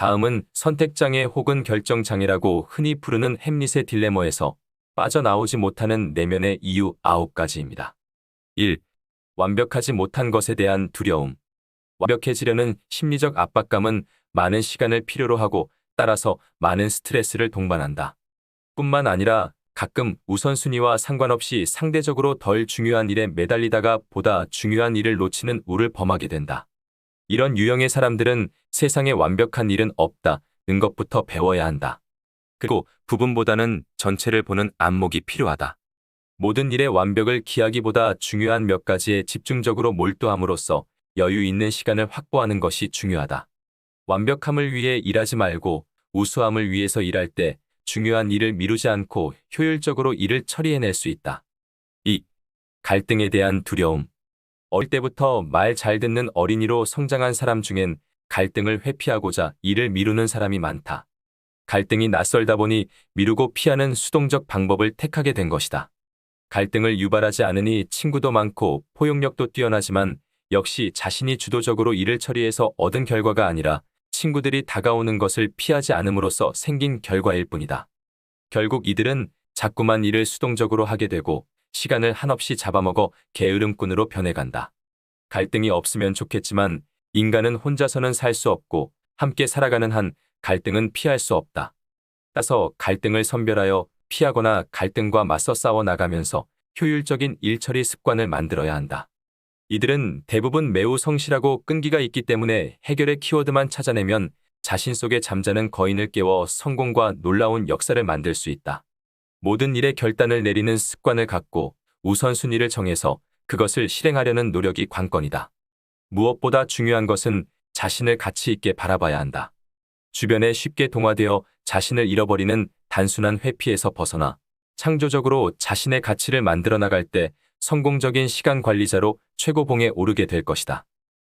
다음은 선택장애 혹은 결정장애라고 흔히 부르는 햄릿의 딜레마에서 빠져나오지 못하는 내면의 이유 9가지입니다. 1. 완벽하지 못한 것에 대한 두려움. 완벽해지려는 심리적 압박감은 많은 시간을 필요로 하고 따라서 많은 스트레스를 동반한다. 뿐만 아니라 가끔 우선순위와 상관없이 상대적으로 덜 중요한 일에 매달리다가 보다 중요한 일을 놓치는 우를 범하게 된다. 이런 유형의 사람들은 세상에 완벽한 일은 없다는 것부터 배워야 한다. 그리고 부분보다는 전체를 보는 안목이 필요하다. 모든 일의 완벽을 기하기보다 중요한 몇 가지에 집중적으로 몰두함으로써 여유 있는 시간을 확보하는 것이 중요하다. 완벽함을 위해 일하지 말고 우수함을 위해서 일할 때 중요한 일을 미루지 않고 효율적으로 일을 처리해낼 수 있다. 2. 갈등에 대한 두려움. 어릴 때부터 말 잘 듣는 어린이로 성장한 사람 중엔 갈등을 회피하고자 일을 미루는 사람이 많다. 갈등이 낯설다 보니 미루고 피하는 수동적 방법을 택하게 된 것이다. 갈등을 유발하지 않으니 친구도 많고 포용력도 뛰어나지만 역시 자신이 주도적으로 일을 처리해서 얻은 결과가 아니라 친구들이 다가오는 것을 피하지 않음으로써 생긴 결과일 뿐이다. 결국 이들은 자꾸만 일을 수동적으로 하게 되고 시간을 한없이 잡아먹어 게으름꾼으로 변해간다. 갈등이 없으면 좋겠지만 인간은 혼자서는 살 수 없고 함께 살아가는 한 갈등은 피할 수 없다. 따라서 갈등을 선별하여 피하거나 갈등과 맞서 싸워 나가면서 효율적인 일처리 습관을 만들어야 한다. 이들은 대부분 매우 성실하고 끈기가 있기 때문에 해결의 키워드만 찾아내면 자신 속에 잠자는 거인을 깨워 성공과 놀라운 역사를 만들 수 있다. 모든 일에 결단을 내리는 습관을 갖고 우선순위를 정해서 그것을 실행하려는 노력이 관건이다. 무엇보다 중요한 것은 자신을 가치 있게 바라봐야 한다. 주변에 쉽게 동화되어 자신을 잃어버리는 단순한 회피에서 벗어나 창조적으로 자신의 가치를 만들어 나갈 때 성공적인 시간 관리자로 최고봉에 오르게 될 것이다.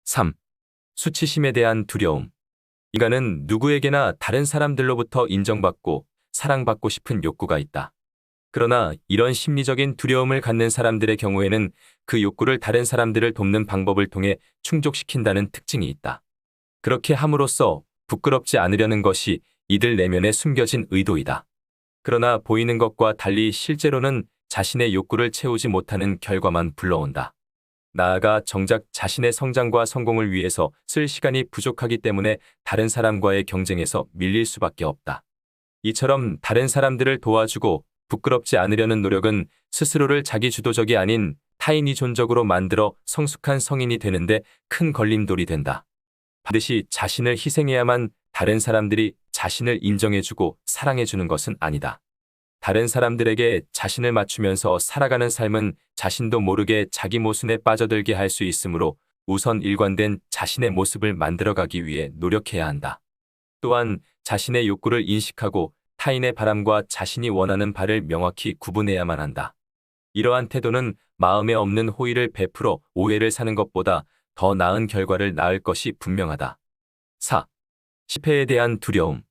3. 수치심에 대한 두려움. 인간은 누구에게나 다른 사람들로부터 인정받고 사랑받고 싶은 욕구가 있다. 그러나 이런 심리적인 두려움을 갖는 사람들의 경우에는 그 욕구를 다른 사람들을 돕는 방법을 통해 충족시킨다는 특징이 있다. 그렇게 함으로써 부끄럽지 않으려는 것이 이들 내면에 숨겨진 의도이다. 그러나 보이는 것과 달리 실제로는 자신의 욕구를 채우지 못하는 결과만 불러온다. 나아가 정작 자신의 성장과 성공을 위해서 쓸 시간이 부족하기 때문에 다른 사람과의 경쟁에서 밀릴 수밖에 없다. 이처럼 다른 사람들을 도와주고 부끄럽지 않으려는 노력은 스스로를 자기주도적이 아닌 타인의존적으로 만들어 성숙한 성인이 되는데 큰 걸림돌이 된다. 반드시 자신을 희생해야만 다른 사람들이 자신을 인정해주고 사랑해주는 것은 아니다. 다른 사람들에게 자신을 맞추면서 살아가는 삶은 자신도 모르게 자기 모순에 빠져들게 할 수 있으므로 우선 일관된 자신의 모습을 만들어가기 위해 노력해야 한다. 또한 자신의 욕구를 인식하고 타인의 바람과 자신이 원하는 바를 명확히 구분해야만 한다. 이러한 태도는 마음에 없는 호의를 베풀어 오해를 사는 것보다 더 나은 결과를 낳을 것이 분명하다. 4. 실패에 대한 두려움.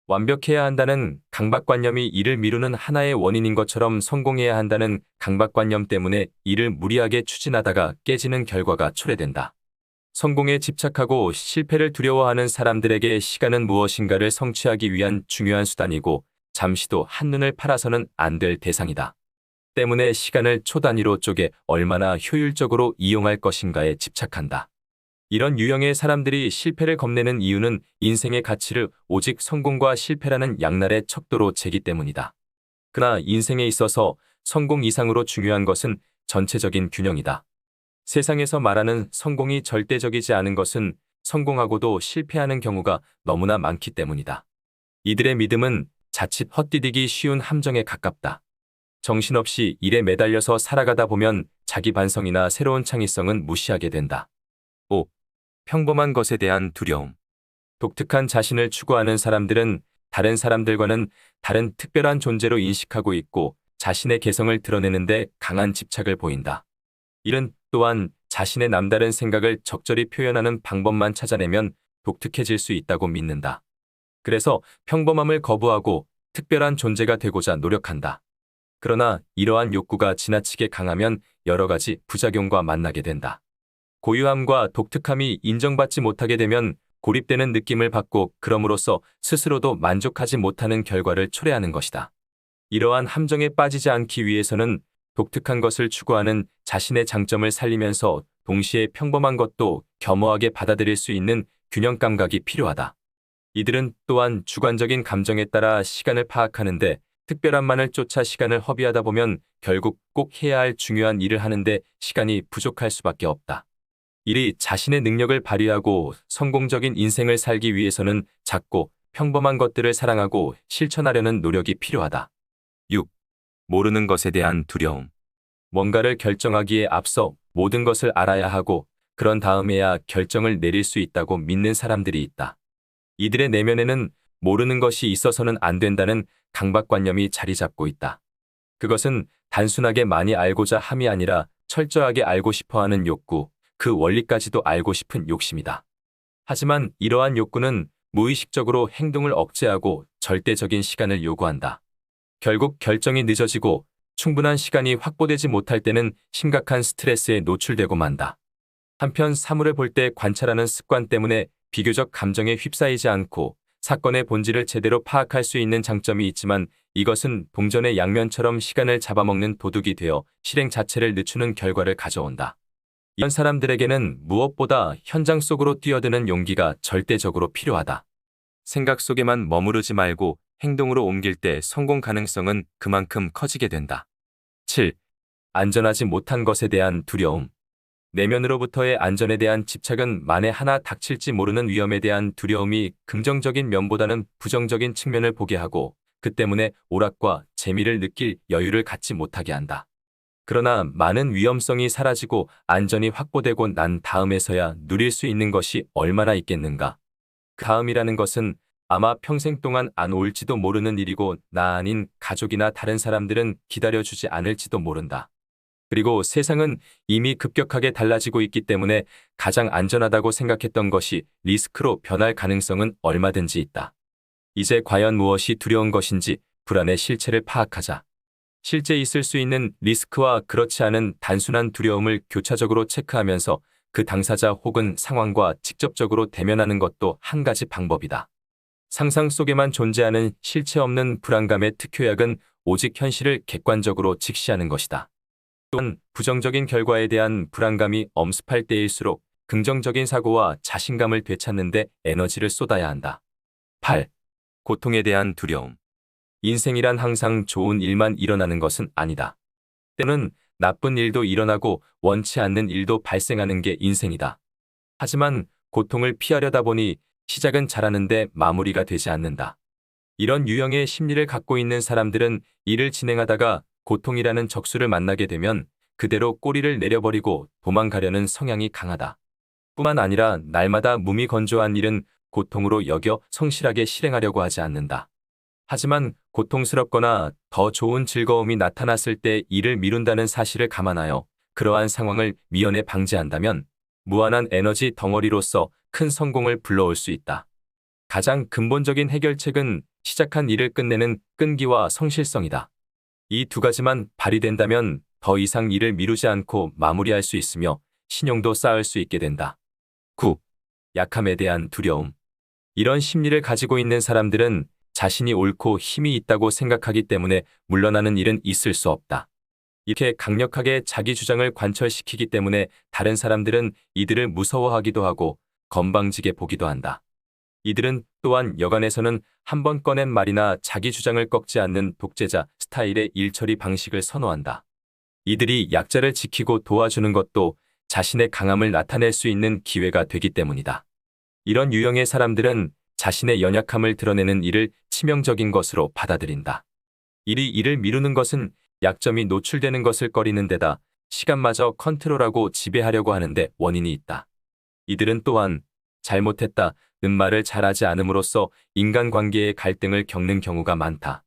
완벽해야 한다는 강박관념이 일을 미루는 하나의 원인인 것처럼 성공해야 한다는 강박관념 때문에 일을 무리하게 추진하다가 깨지는 결과가 초래된다. 성공에 집착하고 실패를 두려워하는 사람들에게 시간은 무엇인가를 성취하기 위한 중요한 수단이고 잠시도 한눈을 팔아서는 안 될 대상이다. 때문에 시간을 초 단위로 쪼개 얼마나 효율적으로 이용할 것인가에 집착한다. 이런 유형의 사람들이 실패를 겁내는 이유는 인생의 가치를 오직 성공과 실패라는 양날의 척도로 재기 때문이다. 그러나 인생에 있어서 성공 이상으로 중요한 것은 전체적인 균형이다. 세상에서 말하는 성공이 절대적이지 않은 것은 성공하고도 실패하는 경우가 너무나 많기 때문이다. 이들의 믿음은 자칫 헛디디기 쉬운 함정에 가깝다. 정신없이 일에 매달려서 살아가다 보면 자기 반성이나 새로운 창의성은 무시하게 된다. 5. 평범한 것에 대한 두려움. 독특한 자신을 추구하는 사람들은 다른 사람들과는 다른 특별한 존재로 인식하고 있고 자신의 개성을 드러내는데 강한 집착을 보인다. 이는 또한 자신의 남다른 생각을 적절히 표현하는 방법만 찾아내면 독특해질 수 있다고 믿는다. 그래서 평범함을 거부하고 특별한 존재가 되고자 노력한다. 그러나 이러한 욕구가 지나치게 강하면 여러 가지 부작용과 만나게 된다. 고유함과 독특함이 인정받지 못하게 되면 고립되는 느낌을 받고 그럼으로써 스스로도 만족하지 못하는 결과를 초래하는 것이다. 이러한 함정에 빠지지 않기 위해서는 독특한 것을 추구하는 자신의 장점을 살리면서 동시에 평범한 것도 겸허하게 받아들일 수 있는 균형 감각이 필요하다. 이들은 또한 주관적인 감정에 따라 시간을 파악하는데 특별함만을 쫓아 시간을 허비하다 보면 결국 꼭 해야 할 중요한 일을 하는데 시간이 부족할 수밖에 없다. 이리 자신의 능력을 발휘하고 성공적인 인생을 살기 위해서는 작고 평범한 것들을 사랑하고 실천하려는 노력이 필요하다. 6. 모르는 것에 대한 두려움. 뭔가를 결정하기에 앞서 모든 것을 알아야 하고 그런 다음에야 결정을 내릴 수 있다고 믿는 사람들이 있다. 이들의 내면에는 모르는 것이 있어서는 안 된다는 강박관념이 자리 잡고 있다. 그것은 단순하게 많이 알고자 함이 아니라 철저하게 알고 싶어하는 욕구, 그 원리까지도 알고 싶은 욕심이다. 하지만 이러한 욕구는 무의식적으로 행동을 억제하고 절대적인 시간을 요구한다. 결국 결정이 늦어지고 충분한 시간이 확보되지 못할 때는 심각한 스트레스에 노출되고 만다. 한편 사물을 볼 때 관찰하는 습관 때문에 비교적 감정에 휩싸이지 않고 사건의 본질을 제대로 파악할 수 있는 장점이 있지만 이것은 동전의 양면처럼 시간을 잡아먹는 도둑이 되어 실행 자체를 늦추는 결과를 가져온다. 이런 사람들에게는 무엇보다 현장 속으로 뛰어드는 용기가 절대적으로 필요하다. 생각 속에만 머무르지 말고 행동으로 옮길 때 성공 가능성은 그만큼 커지게 된다. 7. 안전하지 못한 것에 대한 두려움. 내면으로부터의 안전에 대한 집착은 만에 하나 닥칠지 모르는 위험에 대한 두려움이 긍정적인 면보다는 부정적인 측면을 보게 하고 그 때문에 오락과 재미를 느낄 여유를 갖지 못하게 한다. 그러나 많은 위험성이 사라지고 안전이 확보되고 난 다음에서야 누릴 수 있는 것이 얼마나 있겠는가. 그 다음이라는 것은 아마 평생 동안 안 올지도 모르는 일이고 나 아닌 가족이나 다른 사람들은 기다려주지 않을지도 모른다. 그리고 세상은 이미 급격하게 달라지고 있기 때문에 가장 안전하다고 생각했던 것이 리스크로 변할 가능성은 얼마든지 있다. 이제 과연 무엇이 두려운 것인지 불안의 실체를 파악하자. 실제 있을 수 있는 리스크와 그렇지 않은 단순한 두려움을 교차적으로 체크하면서 그 당사자 혹은 상황과 직접적으로 대면하는 것도 한 가지 방법이다. 상상 속에만 존재하는 실체 없는 불안감의 특효약은 오직 현실을 객관적으로 직시하는 것이다. 또한 부정적인 결과에 대한 불안감이 엄습할 때일수록 긍정적인 사고와 자신감을 되찾는 데 에너지를 쏟아야 한다. 8. 고통에 대한 두려움. 인생이란 항상 좋은 일만 일어나는 것은 아니다. 때로는 나쁜 일도 일어나고 원치 않는 일도 발생하는 게 인생이다. 하지만 고통을 피하려다 보니 시작은 잘하는데 마무리가 되지 않는다. 이런 유형의 심리를 갖고 있는 사람들은 일을 진행하다가 고통이라는 적수를 만나게 되면 그대로 꼬리를 내려버리고 도망가려는 성향이 강하다. 뿐만 아니라 날마다 무미건조한 일은 고통으로 여겨 성실하게 실행하려고 하지 않는다. 하지만 고통스럽거나 더 좋은 즐거움이 나타났을 때 일을 미룬다는 사실을 감안하여 그러한 상황을 미연에 방지한다면 무한한 에너지 덩어리로서 큰 성공을 불러올 수 있다. 가장 근본적인 해결책은 시작한 일을 끝내는 끈기와 성실성이다. 이 두 가지만 발휘된다면 더 이상 일을 미루지 않고 마무리할 수 있으며 신용도 쌓을 수 있게 된다. 9. 약함에 대한 두려움. 이런 심리를 가지고 있는 사람들은 자신이 옳고 힘이 있다고 생각하기 때문에 물러나는 일은 있을 수 없다. 이렇게 강력하게 자기 주장을 관철시키기 때문에 다른 사람들은 이들을 무서워하기도 하고 건방지게 보기도 한다. 이들은 또한 여간에서는 한 번 꺼낸 말이나 자기 주장을 꺾지 않는 독재자 스타일의 일처리 방식을 선호한다. 이들이 약자를 지키고 도와주는 것도 자신의 강함을 나타낼 수 있는 기회가 되기 때문이다. 이런 유형의 사람들은 자신의 연약함을 드러내는 일을 치명적인 것으로 받아들인다. 일을 미루는 것은 약점이 노출되는 것을 꺼리는 데다 시간마저 컨트롤하고 지배하려고 하는데 원인이 있다. 이들은 또한 잘못했다 는 말을 잘하지 않음으로써 인간관계의 갈등을 겪는 경우가 많다.